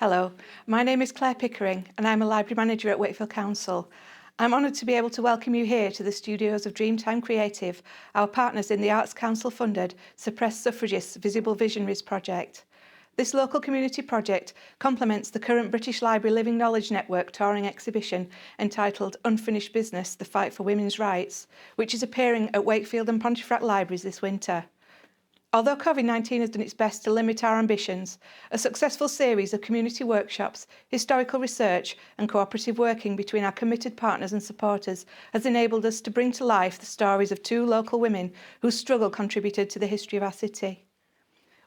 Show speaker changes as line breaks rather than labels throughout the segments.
Hello, my name is Claire Pickering and I'm a Library Manager at Wakefield Council. I'm honoured to be able to welcome you here to the studios of Dreamtime Creative, our partners in the Arts Council funded Suppressed Suffragists Visible Visionaries project. This local community project complements the current British Library Living Knowledge Network touring exhibition entitled Unfinished Business, The Fight for Women's Rights, which is appearing at Wakefield and Pontefract Libraries this winter. Although COVID-19 has done its best to limit our ambitions, a successful series of community workshops, historical research and cooperative working between our committed partners and supporters has enabled us to bring to life the stories of two local women whose struggle contributed to the history of our city.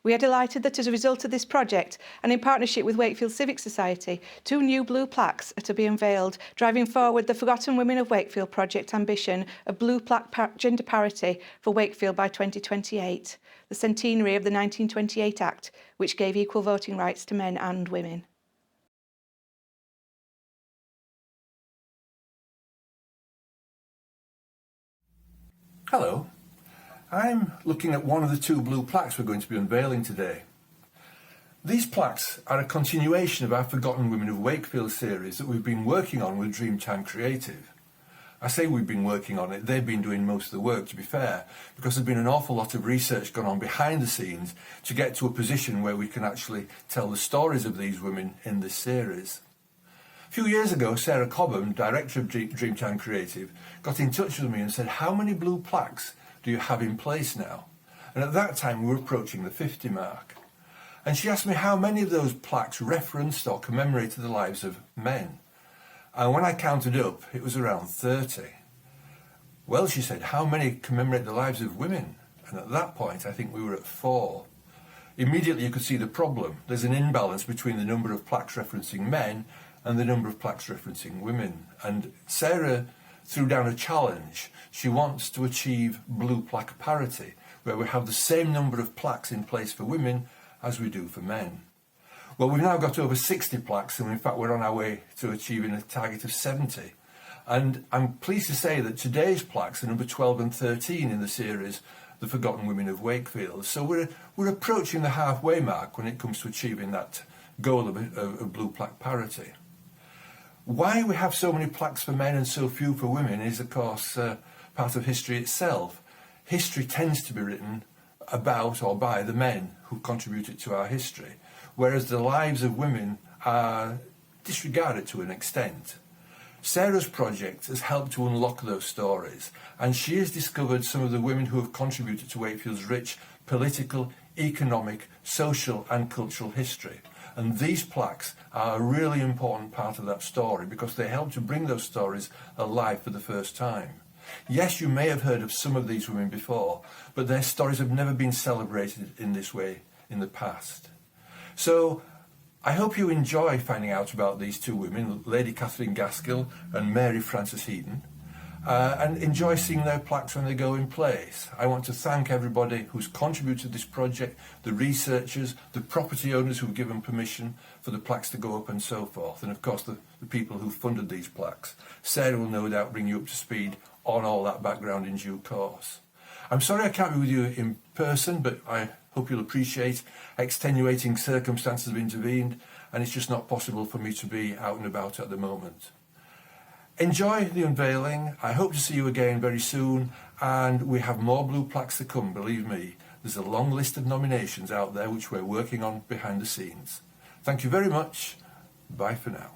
We are delighted that as a result of this project and in partnership with Wakefield Civic Society, two new blue plaques are to be unveiled, driving forward the Forgotten Women of Wakefield project ambition of blue plaque gender parity for Wakefield by 2028, the centenary of the 1928 Act, which gave equal voting rights to men and women.
Hello, I'm looking at one of the two blue plaques we're going to be unveiling today. These plaques are a continuation of our Forgotten Women of Wakefield series that we've been working on with Dreamtime Creative. I say we've been working on it, they've been doing most of the work, to be fair, because there's been an awful lot of research gone on behind the scenes to get to a position where we can actually tell the stories of these women in this series. A few years ago, Sarah Cobham, director of Dreamtime Creative, got in touch with me and said, "How many blue plaques do you have in place now?" And at that time we were approaching the 50 mark. And she asked me how many of those plaques referenced or commemorated the lives of men. And when I counted up, it was around 30. Well, she said, how many commemorate the lives of women? And at that point, I think we were at 4. Immediately you could see the problem. There's an imbalance between the number of plaques referencing men and the number of plaques referencing women. And Sarah threw down a challenge. She wants to achieve blue plaque parity, where we have the same number of plaques in place for women as we do for men. Well, we've now got over 60 plaques, and in fact we're on our way to achieving a target of 70. And I'm pleased to say that today's plaques are number 12 and 13 in the series, The Forgotten Women of Wakefield. So we're approaching the halfway mark when it comes to achieving that goal of blue plaque parity. Why we have so many plaques for men and so few for women is, of course, part of history itself. History tends to be written about or by the men who contributed to our history, whereas the lives of women are disregarded to an extent. Sarah's project has helped to unlock those stories, and she has discovered some of the women who have contributed to Wakefield's rich political, economic, social and cultural history. And these plaques are a really important part of that story because they help to bring those stories alive for the first time. Yes, you may have heard of some of these women before, but their stories have never been celebrated in this way in the past. So I hope you enjoy finding out about these two women, Lady Catherine Gaskell and Mary Frances Heaton, and enjoy seeing their plaques when they go in place. I want to thank everybody who's contributed to this project, the researchers, the property owners who've given permission for the plaques to go up and so forth, and of course the people who funded these plaques. Sarah will no doubt bring you up to speed on all that background in due course. I'm sorry I can't be with you in person, but I hope you'll appreciate extenuating circumstances have intervened, and it's just not possible for me to be out and about at the moment. Enjoy the unveiling. I hope to see you again very soon, and we have more blue plaques to come, believe me. There's a long list of nominations out there which we're working on behind the scenes. Thank you very much. Bye for now.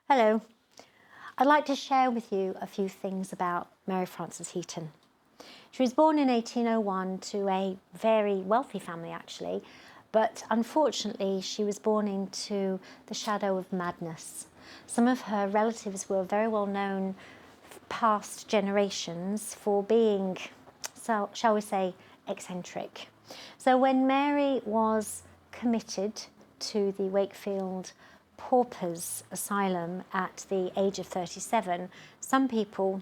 Hello. I'd like to share with you a few things about Mary Frances Heaton. She was born in 1801 to a very wealthy family actually, but unfortunately she was born into the shadow of madness. Some of her relatives were very well known past generations for being, so shall we say, eccentric. So when Mary was committed to the Wakefield Paupers Asylum at the age of 37, some people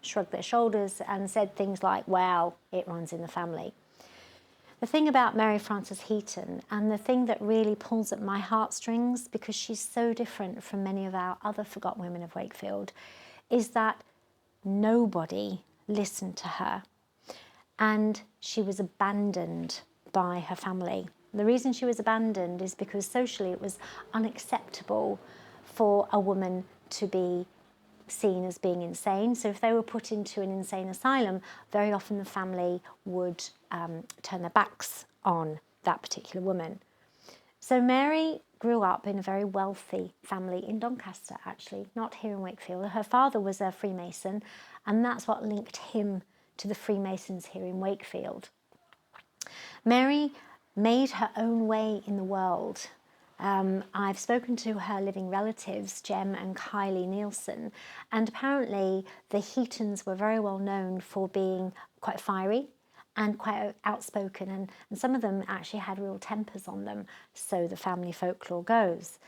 shrugged their shoulders and said things like, "Well, it runs in the family." The thing about Mary Frances Heaton, and the thing that really pulls at my heartstrings, because she's so different from many of our other forgotten women of Wakefield, is that nobody listened to her, and she was abandoned by her family. The reason she was abandoned is because socially it was unacceptable for a woman to be seen as being insane. So if they were put into an insane asylum, very often the family would turn their backs on that particular woman. So Mary grew up in a very wealthy family in Doncaster, actually, not here in Wakefield. Her father was a Freemason, and that's what linked him to the Freemasons here in Wakefield. Mary made her own way in the world. I've spoken to her living relatives, Jem and Kylie Nielsen, and apparently the Heatons were very well known for being quite fiery and quite outspoken, and some of them actually had real tempers on them, so the family folklore goes.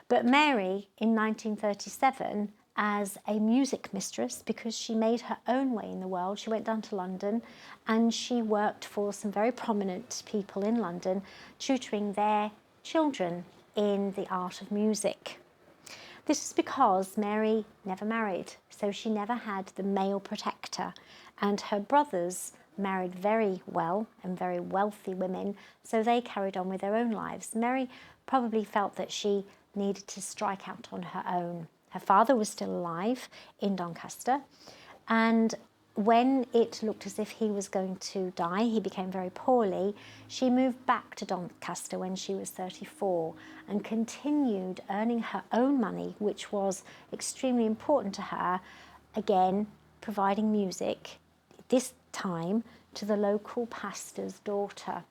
But Mary, in 1937, as a music mistress, because she made her own way in the world, she went down to London and she worked for some very prominent people in London, tutoring their children in the art of music. This is because Mary never married, so she never had the male protector, and her brothers married very well and very wealthy women, so they carried on with their own lives. Mary probably felt that she needed to strike out on her own. Her father was still alive in Doncaster, and when it looked as if he was going to die, he became very poorly, she moved back to Doncaster when she was 34 and continued earning her own money, which was extremely important to her, again providing music, this time to the local pastor's daughter.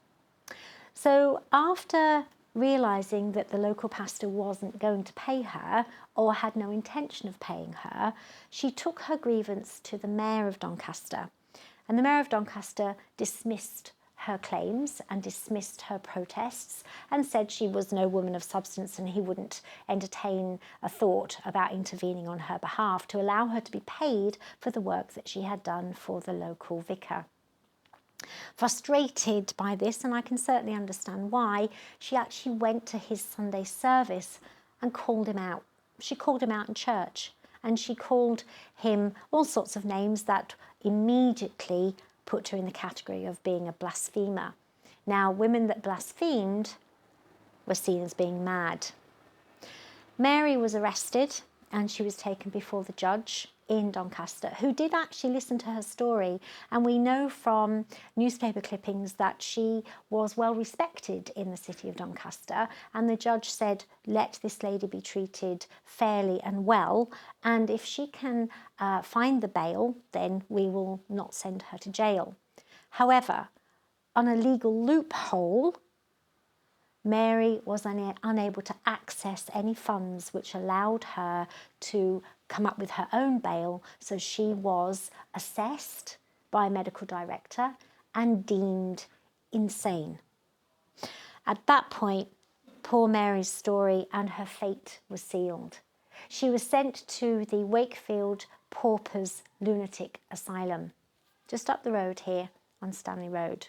So after realising that the local pastor wasn't going to pay her or had no intention of paying her, she took her grievance to the mayor of Doncaster. And the mayor of Doncaster dismissed her claims and dismissed her protests and said she was no woman of substance and he wouldn't entertain a thought about intervening on her behalf to allow her to be paid for the work that she had done for the local vicar. Frustrated by this, and I can certainly understand why, she actually went to his Sunday service and called him out. She called him out in church, and she called him all sorts of names that immediately put her in the category of being a blasphemer. Now, women that blasphemed were seen as being mad. Mary was arrested and she was taken before the judge in Doncaster, who did actually listen to her story, and we know from newspaper clippings that she was well respected in the city of Doncaster, and the judge said, let this lady be treated fairly and well, and if she can find the bail, then we will not send her to jail. However, on a legal loophole, Mary was unable to access any funds which allowed her to come up with her own bail, so she was assessed by a medical director and deemed insane. At that point, poor Mary's story and her fate was sealed. She was sent to the Wakefield Paupers Lunatic Asylum, just up the road here on Stanley Road.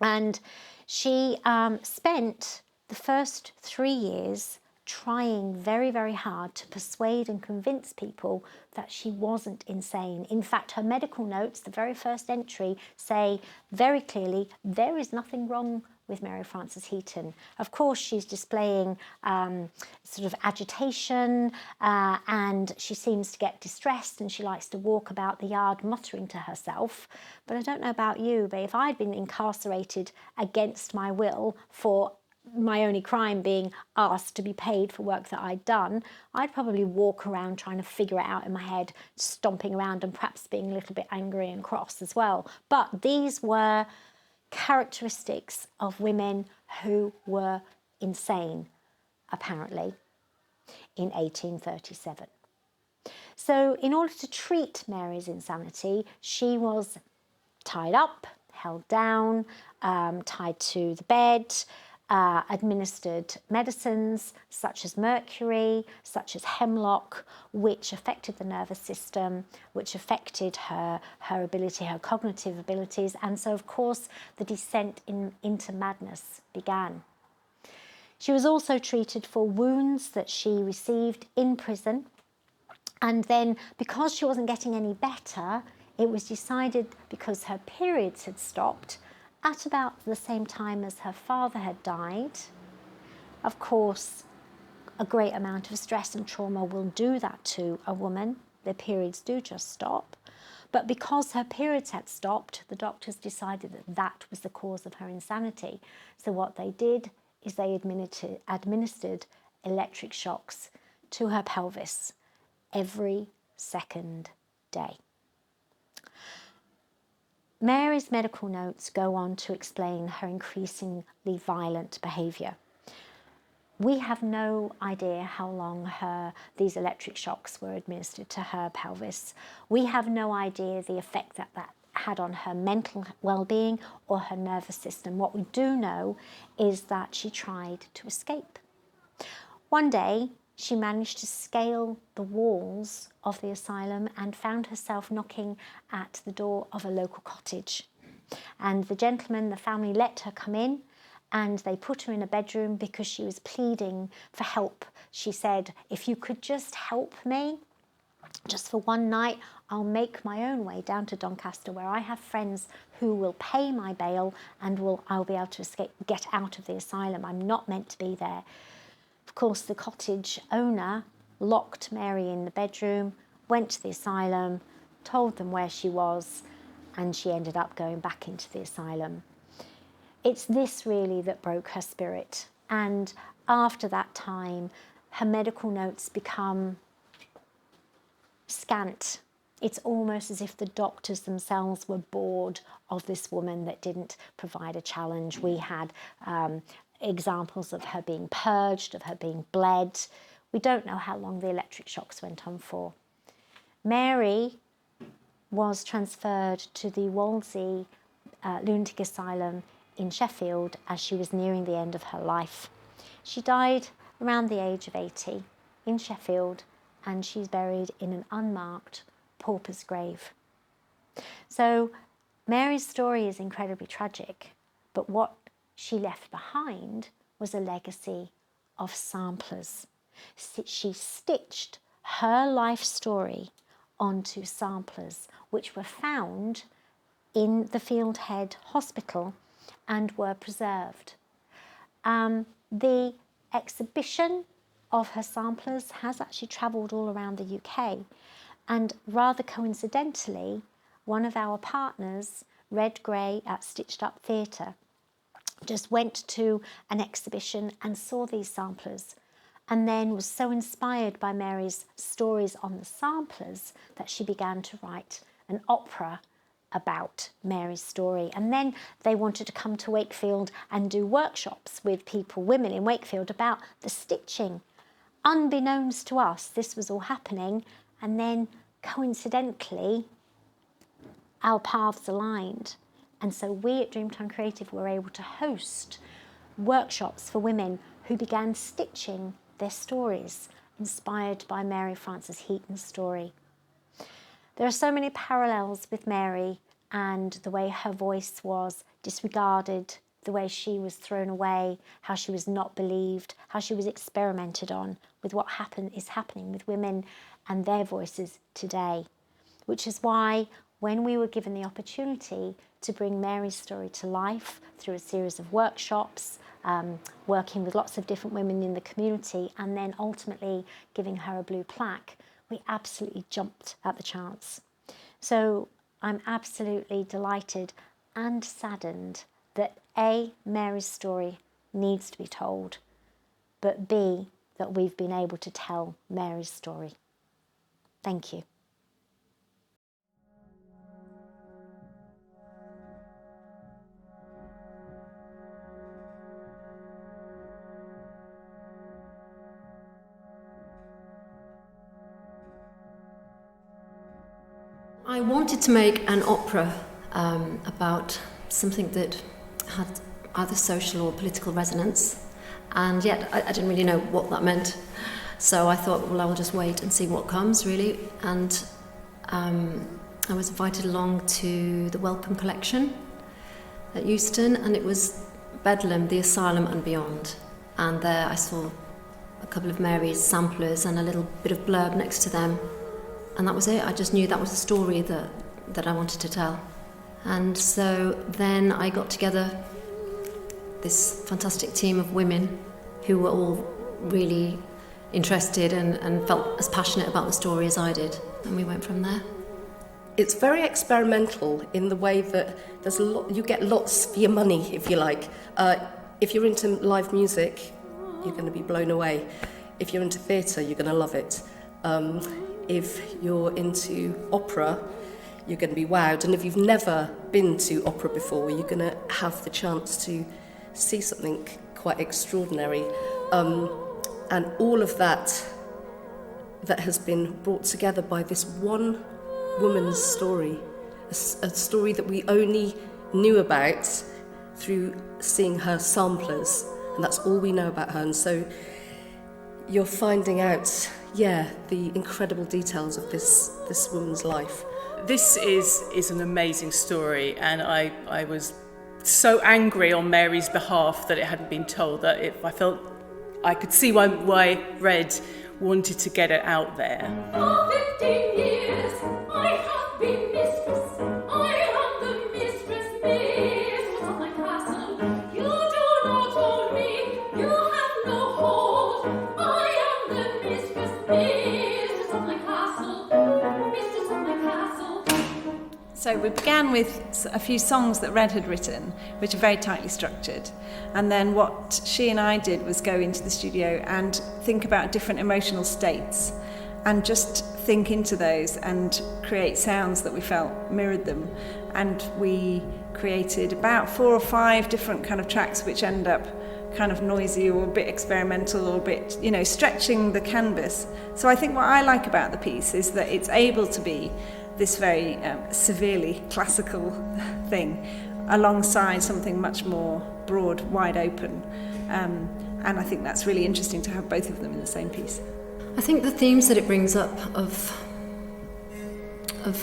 And she spent the first 3 years trying very, very hard to persuade and convince people that she wasn't insane. In fact, her medical notes, the very first entry, say very clearly, there is nothing wrong with Mary Frances Heaton. Of course, she's displaying sort of agitation and she seems to get distressed and she likes to walk about the yard muttering to herself. But I don't know about you, but if I'd been incarcerated against my will for my only crime being asked to be paid for work that I'd done, I'd probably walk around trying to figure it out in my head, stomping around and perhaps being a little bit angry and cross as well. But these were characteristics of women who were insane, apparently, in 1837. So in order to treat Mary's insanity, she was tied up, held down, tied to the bed, administered medicines such as mercury, such as hemlock, which affected the nervous system, which affected her ability, her cognitive abilities. And so, of course, the descent into madness began. She was also treated for wounds that she received in prison. And then, because she wasn't getting any better, it was decided, because her periods had stopped at about the same time as her father had died. Of course, a great amount of stress and trauma will do that to a woman. Their periods do just stop. But because her periods had stopped, the doctors decided that that was the cause of her insanity. So what they did is they administered electric shocks to her pelvis every second day. Mary's medical notes go on to explain her increasingly violent behaviour. We have no idea how long these electric shocks were administered to her pelvis. We have no idea the effect that had on her mental well-being or her nervous system. What we do know is that she tried to escape. One day, she managed to scale the walls of the asylum and found herself knocking at the door of a local cottage. And the gentleman, the family, let her come in, and they put her in a bedroom because she was pleading for help. She said, "If you could just help me, just for one night, I'll make my own way down to Doncaster, where I have friends who will pay my bail and I'll be able to get out of the asylum. I'm not meant to be there." Of course, the cottage owner locked Mary in the bedroom, went to the asylum, told them where she was, and she ended up going back into the asylum. It's this really that broke her spirit. And after that time, her medical notes become scant. It's almost as if the doctors themselves were bored of this woman that didn't provide a challenge. We had examples of her being purged, of her being bled. We don't know how long the electric shocks went on for. Mary was transferred to the Wolsey lunatic asylum in Sheffield as she was nearing the end of her life. She died around the age of 80 in Sheffield, and she's buried in an unmarked pauper's grave. So Mary's story is incredibly tragic, but what she left behind was a legacy of samplers. She stitched her life story onto samplers, which were found in the Fieldhead Hospital and were preserved. The exhibition of her samplers has actually travelled all around the UK, and rather coincidentally, one of our partners, Red Grey at Stitched Up Theatre, just went to an exhibition and saw these samplers, and then was so inspired by Mary's stories on the samplers that she began to write an opera about Mary's story. And then they wanted to come to Wakefield and do workshops with women in Wakefield about the stitching. Unbeknownst to us, this was all happening, and then coincidentally, our paths aligned. And so we at Dreamtime Creative were able to host workshops for women who began stitching their stories, inspired by Mary Frances Heaton's story. There are so many parallels with Mary and the way her voice was disregarded, the way she was thrown away, how she was not believed, how she was experimented on with what is happening with women and their voices today. Which is why when we were given the opportunity to bring Mary's story to life through a series of workshops, working with lots of different women in the community, and then ultimately giving her a blue plaque, we absolutely jumped at the chance. So I'm absolutely delighted and saddened that A, Mary's story needs to be told, but B, that we've been able to tell Mary's story. Thank you.
I wanted to make an opera about something that had either social or political resonance, and yet I didn't really know what that meant. So I thought, well, I will just wait and see what comes, really. And I was invited along to the Welcome Collection at Euston, and it was Bedlam, the Asylum and Beyond. And there I saw a couple of Mary's samplers and a little bit of blurb next to them. And that was it. I just knew that was the story that I wanted to tell. And so then I got together this fantastic team of women who were all really interested and felt as passionate about the story as I did. And we went from there.
It's very experimental in the way that you get lots for your money, if you like. If you're into live music, you're going to be blown away. If you're into theatre, you're going to love it. If you're into opera, you're going to be wowed. And if you've never been to opera before, you're going to have the chance to see something quite extraordinary. And all of that has been brought together by this one woman's story, a story that we only knew about through seeing her samplers, and that's all we know about her. And so you're finding out, the incredible details of this woman's life.
This is an amazing story, and I was so angry on Mary's behalf that it hadn't been told, that I felt I could see why Red wanted to get it out there.
For 15 years I have been mistress. I am the mistress of my castle. You do not own me. You have no hold. I am the mistress of my castle. Mistress of my castle.
So we began with a few songs that Red had written, which are very tightly structured. And then what she and I did was go into the studio and think about different emotional states and just think into those and create sounds that we felt mirrored them. And we created about 4 or 5 different kind of tracks which end up kind of noisy or a bit experimental or a bit, stretching the canvas. So I think what I like about the piece is that it's able to be this very severely classical thing alongside something much more broad, wide open. And I think that's really interesting to have both of them in the same piece.
I think the themes that it brings up of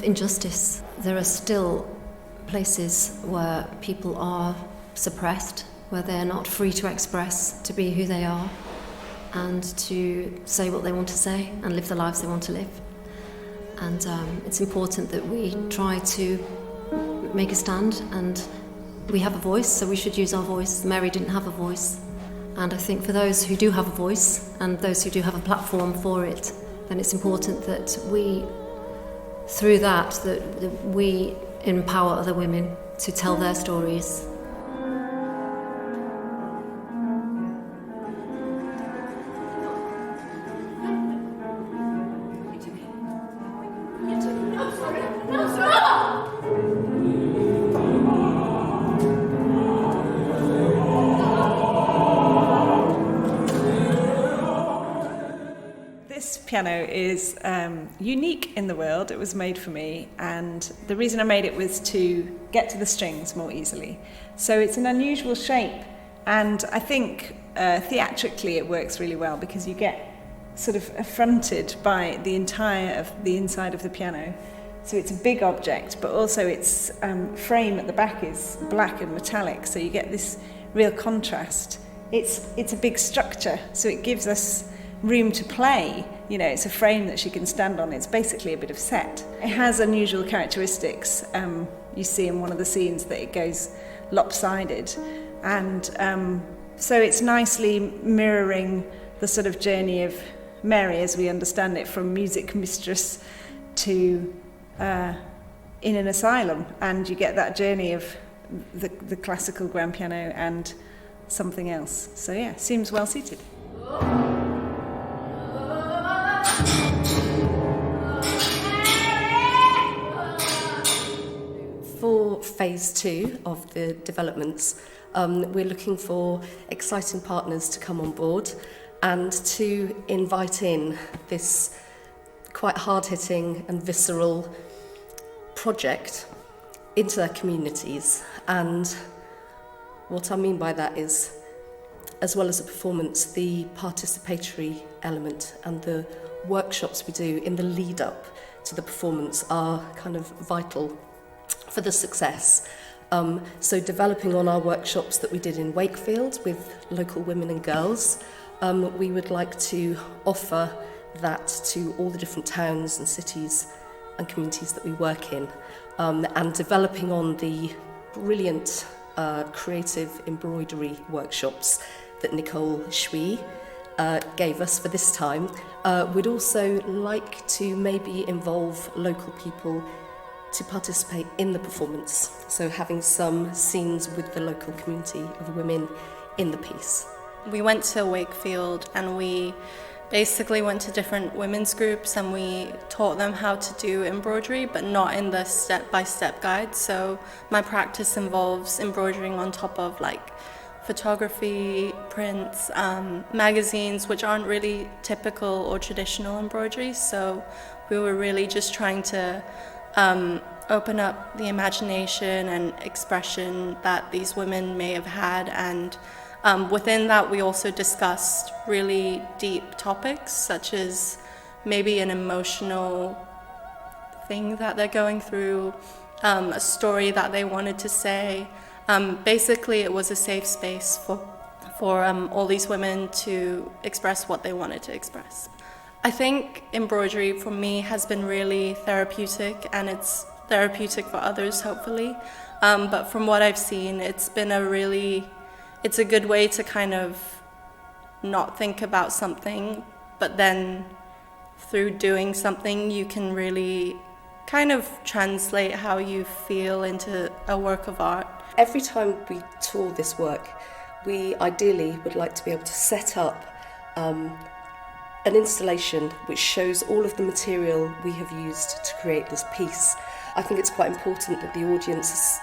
injustice. There are still places where people are suppressed, where they're not free to express, to be who they are, and to say what they want to say and live the lives they want to live. And it's important that we try to make a stand, and we have a voice, so we should use our voice. Mary didn't have a voice. And I think for those who do have a voice and those who do have a platform for it, then it's important that we, through that we empower other women to tell their stories.
This piano is unique in the world. It was made for me, and the reason I made it was to get to the strings more easily. So it's an unusual shape, and I think theatrically it works really well because you get sort of affronted by the entire of the inside of the piano. So it's a big object, but also its frame at the back is black and metallic, so you get this real contrast. It's a big structure, so it gives us room to play. It's a frame that she can stand on. It's basically a bit of set. It has unusual characteristics. You see in one of the scenes that it goes lopsided, and so it's nicely mirroring the sort of journey of Mary as we understand it, from music mistress to in an asylum, and you get that journey of the classical grand piano and something else. So yeah, seems well suited.
For phase 2 of the developments, we're looking for exciting partners to come on board and to invite in this quite hard-hitting and visceral project into their communities. And What I mean by that is, as well as the performance, the participatory element and the workshops we do in the lead up to the performance are kind of vital for the success. So developing on our workshops that we did in Wakefield with local women and girls, we would like to offer that to all the different towns and cities and communities that we work in, and developing on the brilliant creative embroidery workshops that Nicole Shui gave us for this time. We'd also like to maybe involve local people to participate in the performance, so having some scenes with the local community of women in the piece.
We went to Wakefield and we basically went to different women's groups and we taught them how to do embroidery, but not in the step-by-step guide. So my practice involves embroidering on top of like photography, prints, magazines, which aren't really typical or traditional embroidery. So we were really just trying to open up the imagination and expression that these women may have had, and within that we also discussed really deep topics such as maybe an emotional thing that they're going through, a story that they wanted to say. Basically it was a safe space for all these women to express what they wanted to express. I think embroidery for me has been really therapeutic, and it's therapeutic for others hopefully, but from what I've seen it's a good way to kind of not think about something, but then through doing something you can really kind of translate how you feel into a work of art.
Every time we tour this work, we ideally would like to be able to set up an installation which shows all of the material we have used to create this piece. I think it's quite important that the audience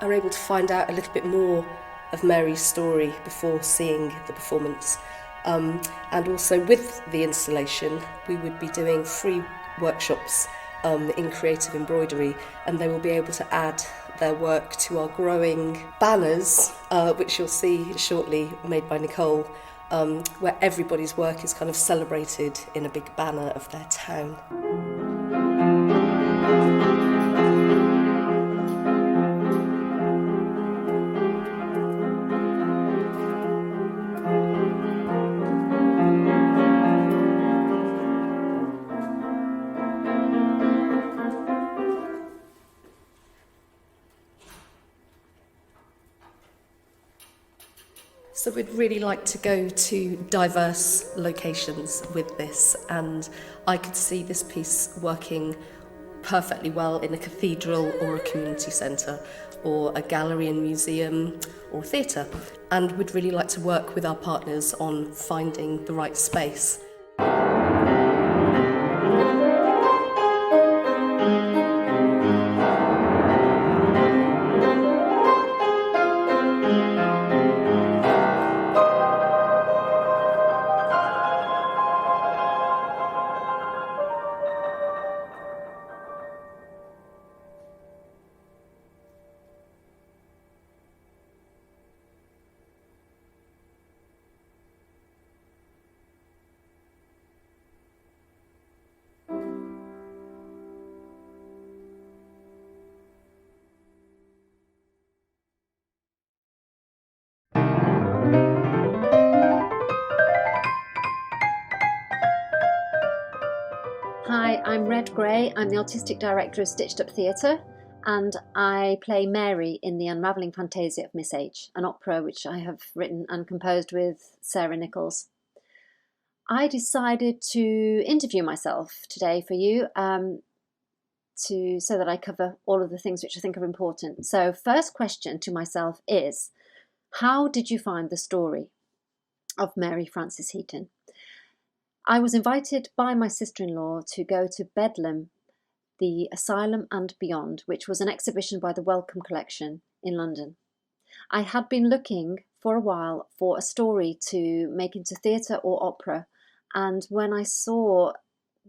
are able to find out a little bit more of Mary's story before seeing the performance. And also with the installation, we would be doing free workshops in creative embroidery, and they will be able to add their work to our growing banners, which you'll see shortly, made by Nicole, where everybody's work is kind of celebrated in a big banner of their town. So we'd really like to go to diverse locations with this, and I could see this piece working perfectly well in a cathedral or a community centre or a gallery and museum or theatre, and we'd really like to work with our partners on finding the right space.
Hi, I'm Red Gray. I'm the Artistic Director of Stitched Up Theatre, and I play Mary in the Unravelling Fantasia of Miss H, an opera which I have written and composed with Sarah Nichols. I decided to interview myself today for you so that I cover all of the things which I think are important. So first question to myself is, how did you find the story of Mary Frances Heaton? I was invited by my sister-in-law to go to Bedlam, the Asylum and Beyond, which was an exhibition by the Wellcome Collection in London. I had been looking for a while for a story to make into theatre or opera, and when I saw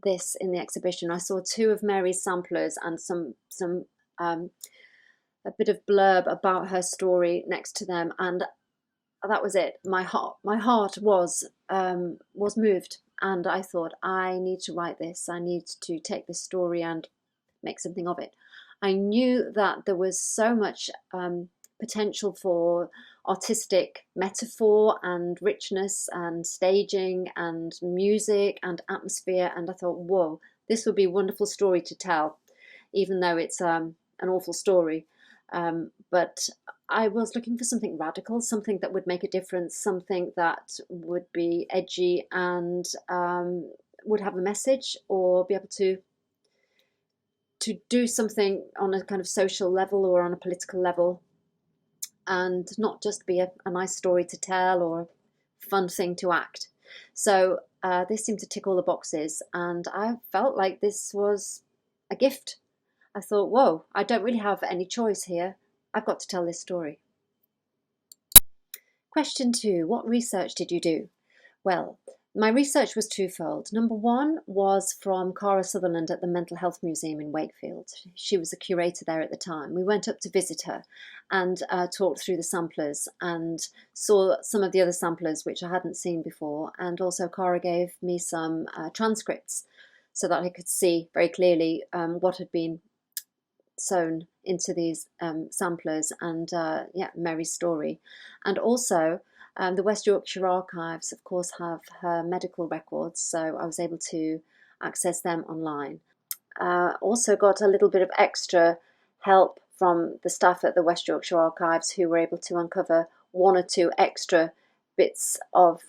this in the exhibition, I saw two of Mary's samplers and some bit of blurb about her story next to them, and that was it. My heart was moved, and I thought, I need to write this. I need to take this story and make something of it. I knew that there was so much potential for artistic metaphor and richness and staging and music and atmosphere, and I thought, whoa, this would be a wonderful story to tell, even though it's an awful story. But I was looking for something radical, something that would make a difference, something that would be edgy and would have a message, or be able to do something on a kind of social level or on a political level, and not just be a nice story to tell or a fun thing to act. So this seemed to tick all the boxes, and I felt like this was a gift. I thought, whoa, I don't really have any choice here. I've got to tell this story. Question 2, what research did you do? Well, my research was twofold. Number one was from Cara Sutherland at the Mental Health Museum in Wakefield. She was a curator there at the time. We went up to visit her and talked through the samplers and saw some of the other samplers which I hadn't seen before. And also Cara gave me some transcripts so that I could see very clearly what had been sewn into these samplers and Mary's story. And also the West Yorkshire Archives, of course, have her medical records, so I was able to access them online. Also got a little bit of extra help from the staff at the West Yorkshire Archives, who were able to uncover 1 or 2 extra bits of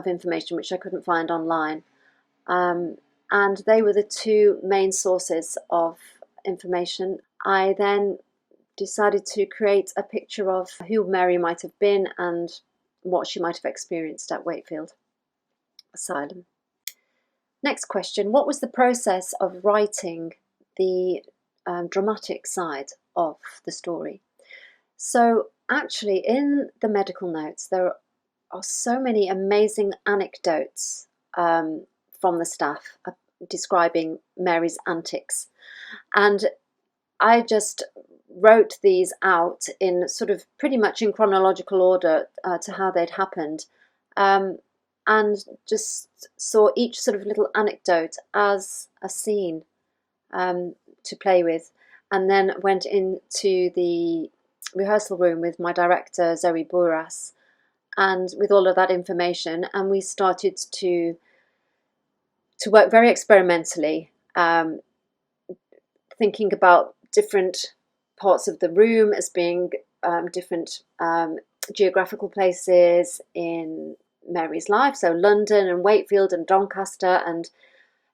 information which I couldn't find online. And they were the 2 main sources of information. I then decided to create a picture of who Mary might have been and what she might have experienced at Wakefield Asylum. Next question, what was the process of writing the dramatic side of the story? So actually in the medical notes there are so many amazing anecdotes from the staff describing Mary's antics, and I just wrote these out in sort of pretty much in chronological order to how they'd happened, and just saw each sort of little anecdote as a scene to play with, and then went into the rehearsal room with my director Zoe Bourras and with all of that information, and we started to work very experimentally, thinking about different parts of the room as being different geographical places in Mary's life, so London and Wakefield and Doncaster, and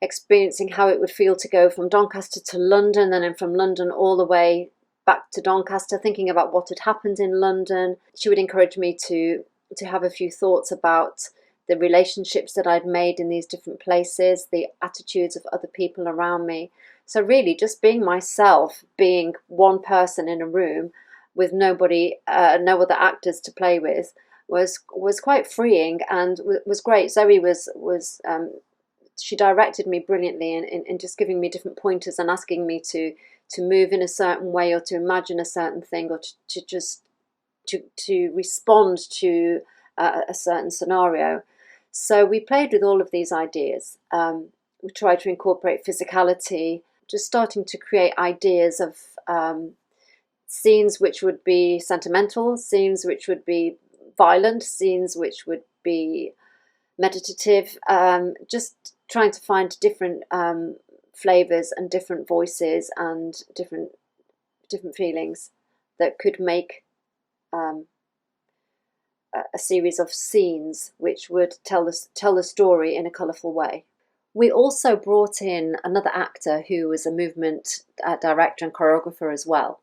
experiencing how it would feel to go from Doncaster to London and then from London all the way back to Doncaster, thinking about what had happened in London. She would encourage me to have a few thoughts about the relationships that I'd made in these different places, the attitudes of other people around me. So really just being myself, being one person in a room with nobody, no other actors to play with, was quite freeing and was great. Zoe was she directed me brilliantly in just giving me different pointers and asking me to move in a certain way or to imagine a certain thing or to respond to a certain scenario. So we played with all of these ideas. We tried to incorporate physicality, just starting to create ideas of scenes which would be sentimental, scenes which would be violent, scenes which would be meditative, just trying to find different flavours and different voices and different feelings that could make a series of scenes which would tell the story in a colourful way. We also brought in another actor who was a movement director and choreographer as well,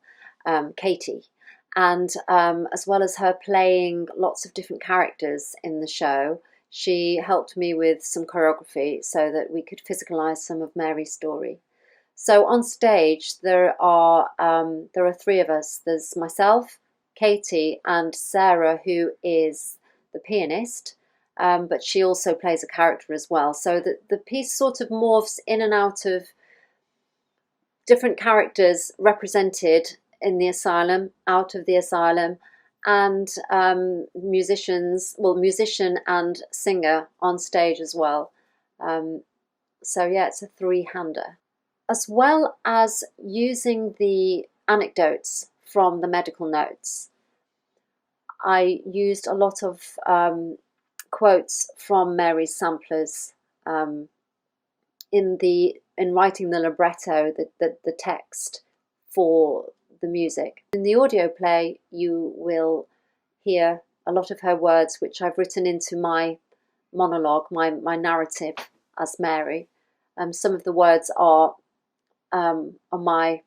Katie, and as well as her playing lots of different characters in the show, she helped me with some choreography so that we could physicalise some of Mary's story. So on stage there are 3 of us. There's myself, Katie, and Sarah, who is the pianist, but she also plays a character as well. So the piece sort of morphs in and out of different characters represented in the asylum, out of the asylum, and musician and singer on stage as well. So yeah, it's a three-hander. As well as using the anecdotes from the medical notes, I used a lot of quotes from Mary's samplers in writing the libretto, the text for the music. In the audio play, you will hear a lot of her words, which I've written into my monologue, my narrative as Mary. Some of the words are my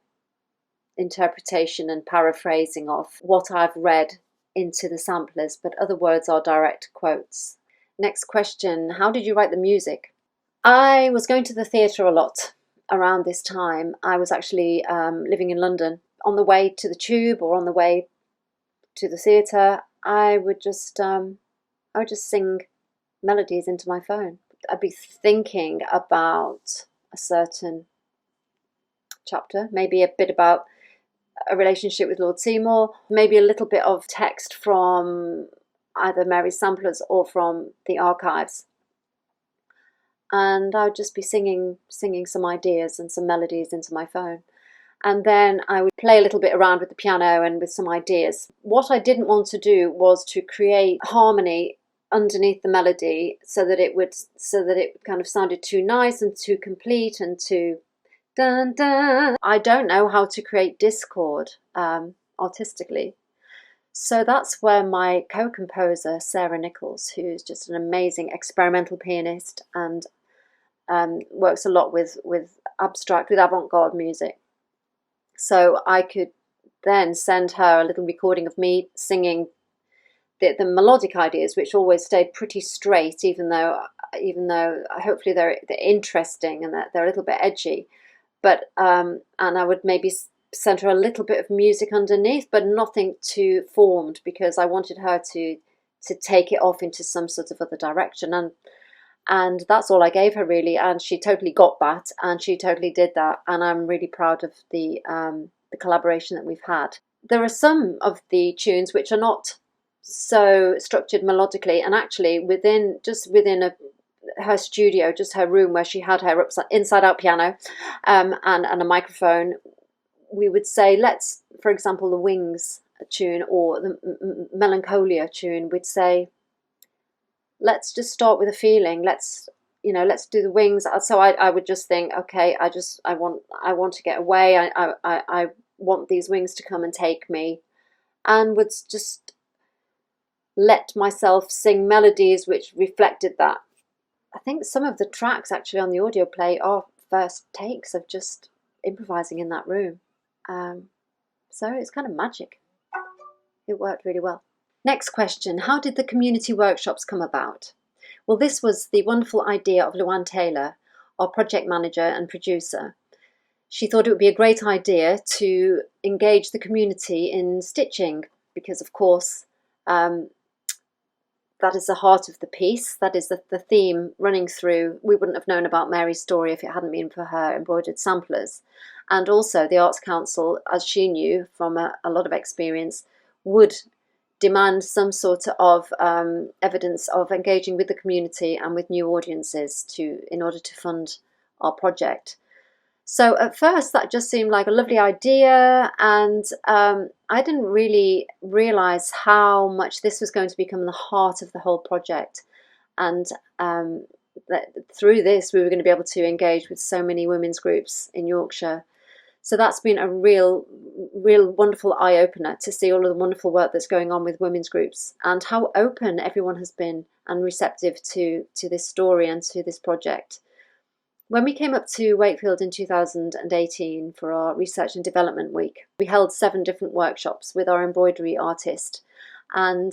interpretation and paraphrasing of what I've read into the samplers, but other words are direct quotes. Next question, how did you write the music? I was going to the theatre a lot around this time. I was actually living in London. On the way to the tube or on the way to the theatre, I would just sing melodies into my phone. I'd be thinking about a certain chapter, maybe a bit about a relationship with Lord Seymour, maybe a little bit of text from either Mary's samplers or from the archives. And I would just be singing some ideas and some melodies into my phone. And then I would play a little bit around with the piano and with some ideas. What I didn't want to do was to create harmony underneath the melody so that it kind of sounded too nice and too complete and too dun dun. I don't know how to create discord artistically. So that's where my co-composer, Sarah Nichols, who's just an amazing experimental pianist and works a lot with avant-garde music. So I could then send her a little recording of me singing the melodic ideas, which always stayed pretty straight, even though hopefully they're interesting and that they're a little bit edgy. But and I would maybe send her a little bit of music underneath, but nothing too formed, because I wanted her to take it off into some sort of other direction. And that's all I gave her, really, and she totally got that, and she totally did that, and I'm really proud of the collaboration that we've had. There are some of the tunes which are not so structured melodically, and actually within her studio, just her room where she had her inside-out piano and a microphone, we would say, let's, for example, the Wings tune or the Melancholia tune, we'd say, let's just start with a feeling. Let's do the Wings. So I would just think, okay, I want to get away. I want these wings to come and take me, and would just let myself sing melodies which reflected that. I think some of the tracks actually on the audio play are first takes of just improvising in that room. So it's kind of magic. It worked really well. Next question, how did the community workshops come about? Well, this was the wonderful idea of Luann Taylor, our project manager and producer. She thought it would be a great idea to engage the community in stitching, because of course that is the heart of the piece, that is the theme running through. We wouldn't have known about Mary's story if it hadn't been for her embroidered samplers. And also the Arts Council, as she knew from a lot of experience, would demand some sort of evidence of engaging with the community and with new audiences in order to fund our project. So at first that just seemed like a lovely idea, and I didn't really realise how much this was going to become the heart of the whole project, and that through this we were going to be able to engage with so many women's groups in Yorkshire. So that's been a real wonderful eye-opener to see all of the wonderful work that's going on with women's groups and how open everyone has been and receptive to this story and to this project. When we came up to Wakefield in 2018 for our Research and Development Week, we held 7 different workshops with our embroidery artist, and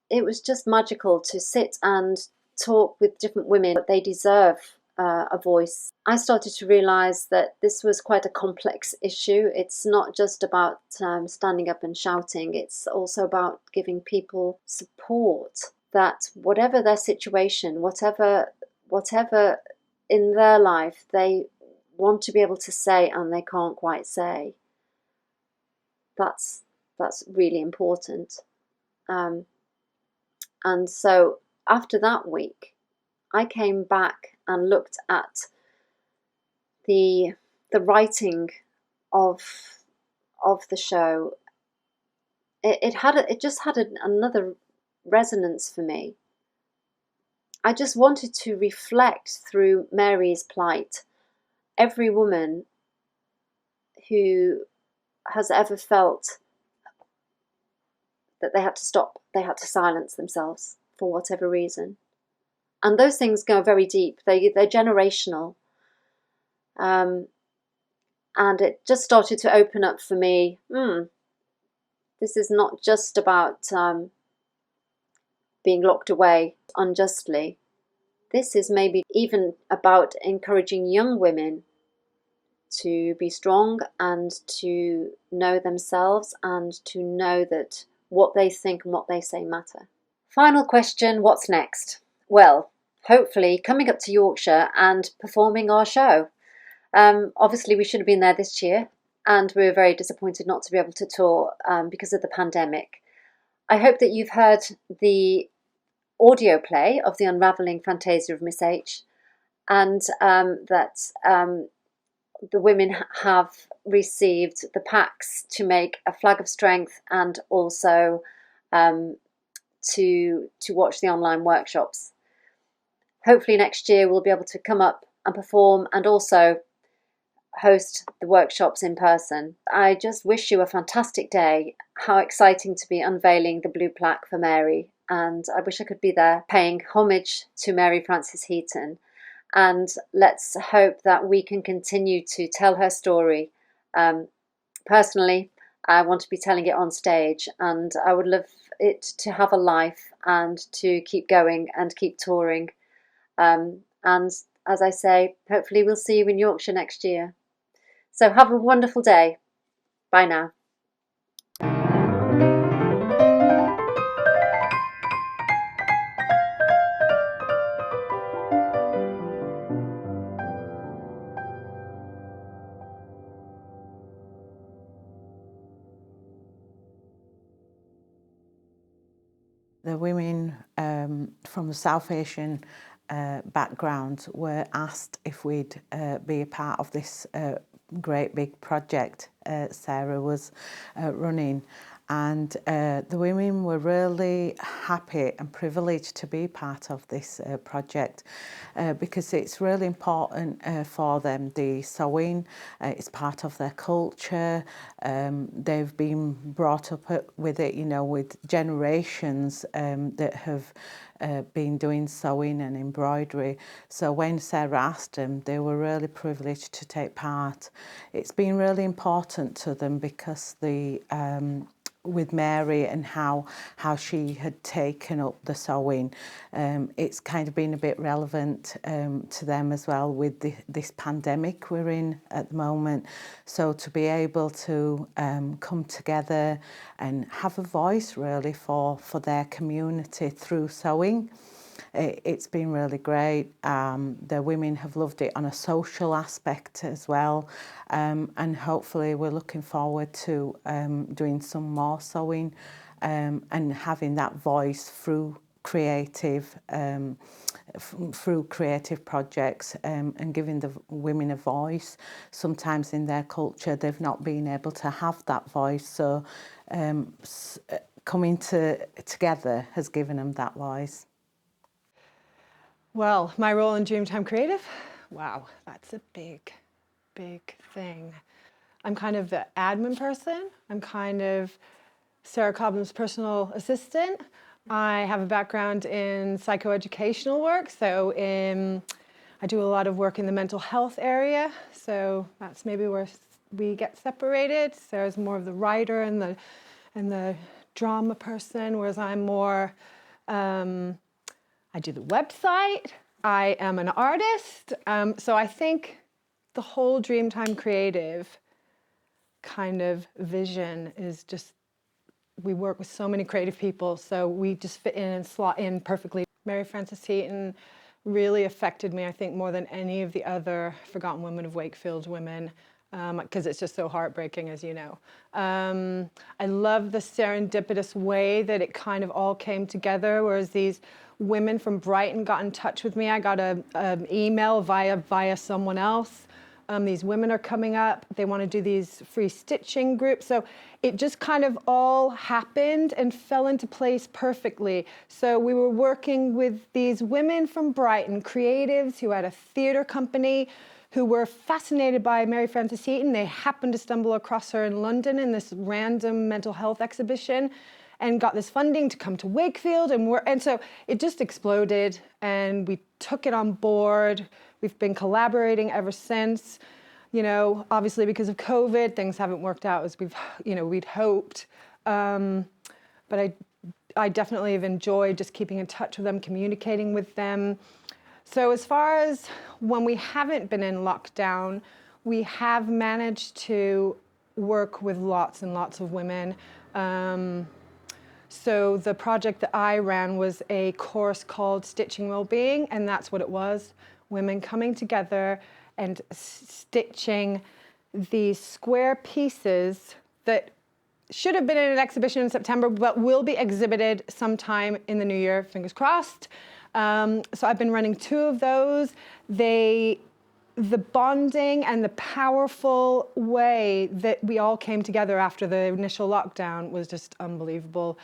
it was just magical to sit and talk with different women. They deserve a voice. I started to realise that this was quite a complex issue. It's not just about standing up and shouting, it's also about giving people support, that whatever their situation, whatever in their life they want to be able to say and they can't quite say, that's really important. And so after that week, I came back and looked at the writing of the show. It just had another resonance for me. I just wanted to reflect through Mary's plight, every woman who has ever felt that they had to stop, they had to silence themselves for whatever reason. And those things go very deep. They're generational. And it just started to open up for me. This is not just about being locked away unjustly. This is maybe even about encouraging young women to be strong and to know themselves and to know that what they think and what they say matter. Final question, what's next? Well, hopefully coming up to Yorkshire and performing our show. Obviously we should have been there this year, and we were very disappointed not to be able to tour because of the pandemic. I hope that you've heard the audio play of the Unraveling Fantasia of Miss H, and that the women have received the packs to make a flag of strength, and also to watch the online workshops. Hopefully next year we'll be able to come up and perform and also host the workshops in person. I just wish you a fantastic day. How exciting to be unveiling the blue plaque for Mary, and I wish I could be there paying homage to Mary Frances Heaton. And let's hope that we can continue to tell her story. Personally, I want to be telling it on stage, and I would love it to have a life and to keep going and keep touring. And as I say, hopefully we'll see you in Yorkshire next year. So have a wonderful day. Bye now.
The women from the South Asian background were asked if we'd be a part of this great big project Sarah was running, and the women were really happy and privileged to be part of this project because it's really important for them. The sewing is part of their culture. They've been brought up with it, you know, with generations that have been doing sewing and embroidery. So when Sarah asked them, they were really privileged to take part. It's been really important to them because with Mary and how she had taken up the sewing, it's kind of been a bit relevant to them as well with this pandemic we're in at the moment. So to be able to come together and have a voice really for their community through sewing, it's been really great. The women have loved it on a social aspect as well, and hopefully we're looking forward to doing some more sewing and having that voice through creative projects and giving the women a voice. Sometimes in their culture they've not been able to have that voice, so coming together has given them that voice.
Well, my role in Dreamtime Creative, wow, that's a big thing. I'm kind of the admin person. I'm kind of Sarah Cobham's personal assistant. I have a background in psychoeducational work, so I do a lot of work in the mental health area, so that's maybe where we get separated. Sarah's more of the writer and the drama person, whereas I'm more I do the website, I am an artist, so I think the whole Dreamtime Creative kind of vision is just, we work with so many creative people, so we just fit in and slot in perfectly. Mary Frances Heaton really affected me, I think, more than any of the other Forgotten Women of Wakefield women. because it's just so heartbreaking, as you know. I love the serendipitous way that it kind of all came together, whereas these women from Brighton got in touch with me. I got an email via someone else. These women are coming up. They want to do these free stitching groups. So it just kind of all happened and fell into place perfectly. So we were working with these women from Brighton, creatives who had a theatre company, who were fascinated by Mary Frances Heaton. They happened to stumble across her in London in this random mental health exhibition and got this funding to come to Wakefield. And so it just exploded and we took it on board. We've been collaborating ever since. You know, obviously because of COVID, things haven't worked out as we'd hoped. But I definitely have enjoyed just keeping in touch with them, communicating with them. So as far as when we haven't been in lockdown, we have managed to work with lots and lots of women. So the project that I ran was a course called Stitching Wellbeing, and that's what it was. Women coming together and stitching these square pieces that should have been in an exhibition in September, but will be exhibited sometime in the new year, fingers crossed. So I've been running 2 of those. The bonding and the powerful way that we all came together after the initial lockdown was just unbelievable.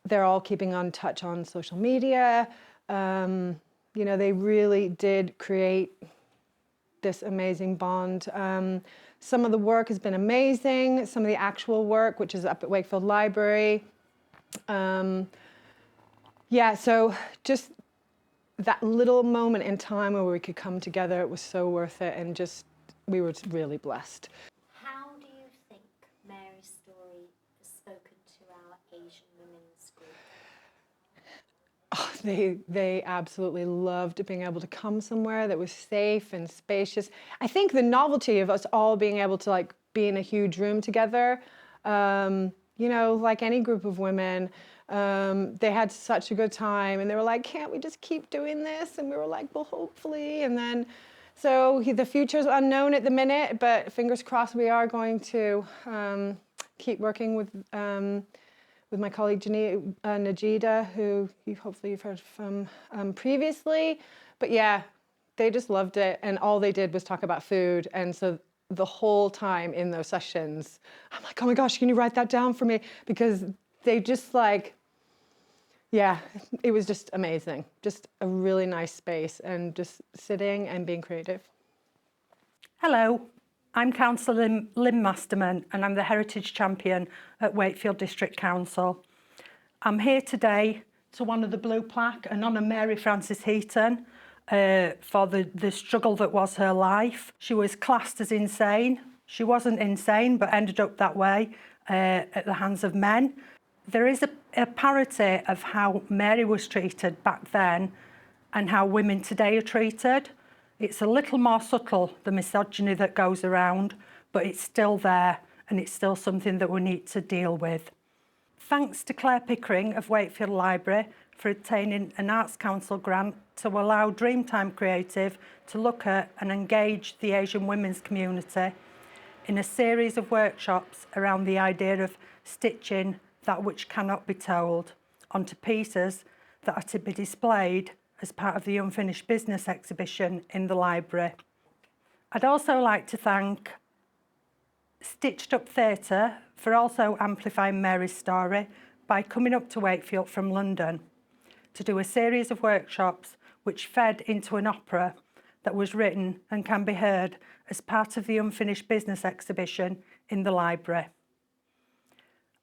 They're all keeping on touch on social media. You know, they really did create this amazing bond. Some of the work has been amazing. Some of the actual work, which is up at Wakefield Library. Yeah, so just that little moment in time where we could come together, it was so worth it, and just, we were really blessed.
How do you think Mary's story has spoken to our Asian women's group?
Oh, they absolutely loved being able to come somewhere that was safe and spacious. I think the novelty of us all being able to like be in a huge room together, you know, like any group of women, they had such a good time and they were like, can't we just keep doing this? And we were like, well, hopefully. And then, so the future's unknown at the minute, but fingers crossed we are going to keep working with my colleague Najida, who hopefully you've heard from previously. But yeah, they just loved it. And all they did was talk about food. And so the whole time in those sessions, I'm like, oh my gosh, can you write that down for me? Because they just like, yeah, it was just amazing. Just a really nice space and just sitting and being creative.
Hello, I'm Councillor Lynn Masterman and I'm the Heritage Champion at Wakefield District Council. I'm here today to honour the blue plaque and honour Mary Frances Heaton for the struggle that was her life. She was classed as insane. She wasn't insane, but ended up that way at the hands of men. There is a parity of how Mary was treated back then and how women today are treated. It's a little more subtle, the misogyny that goes around, but it's still there and it's still something that we need to deal with. Thanks to Claire Pickering of Wakefield Library for obtaining an Arts Council grant to allow Dreamtime Creative to look at and engage the Asian women's community in a series of workshops around the idea of stitching that which cannot be told onto pieces that are to be displayed as part of the Unfinished Business exhibition in the library. I'd also like to thank Stitched Up Theatre for also amplifying Mary's story by coming up to Wakefield from London to do a series of workshops which fed into an opera that was written and can be heard as part of the Unfinished Business exhibition in the library.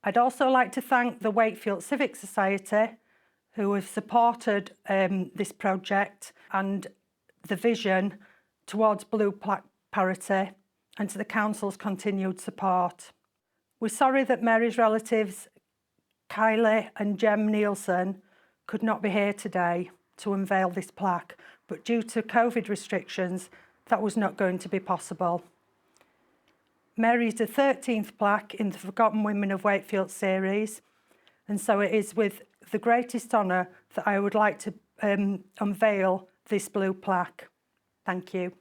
I'd also like to thank the Wakefield Civic Society who have supported this project and the vision towards blue plaque parity, and to the Council's continued support. We're sorry that Mary's relatives, Kylie and Jem Nielsen, could not be here today to unveil this plaque, but due to COVID restrictions, that was not going to be possible. Mary is the 13th plaque in the Forgotten Women of Wakefield series, and so it is with the greatest honour that I would like to unveil this blue plaque. Thank you.